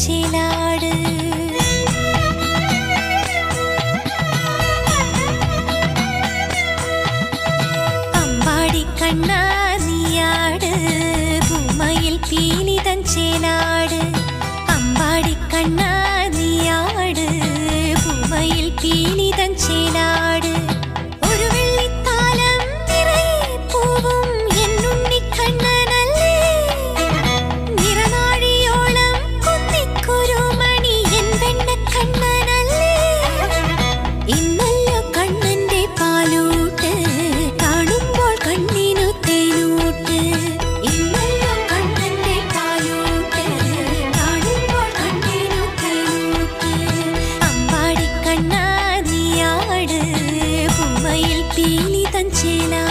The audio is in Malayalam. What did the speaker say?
ചേലാട് അമ്പാടി കണ്ണാ നീയാട് പൂമയിൽ പീലി തൻ ചേലാട് അമ്പാടി കണ്ണാ നീയാട് പൂമയിൽ പീലി തൻ ചേലാട് ഒരു വെള്ളിത്താലം നിറയെ പൂവും എന്നുണ്ണി കണ്ണനല്ലേ നിറനാഴിയോളം കുന്നിക്കുരു മണി എൻ വെണ്ണ കണ്ണനല്ലേ ഇന്നല്ലോ കണ്ണന്റെ പാലൂട്ട് കാണുമ്പോൾ കണ്ണിനു തേനൂട്ട് ഇന്നല്ലോ കണ്ണന്റെ പാലൂട്ട് കാണുമ്പോൾ കണ്ണിനു തേനൂട്ട് അമ്പാടി കണ്ണാ നീയാട് പൂമയിൽ പീലി തൻ ചേലാട്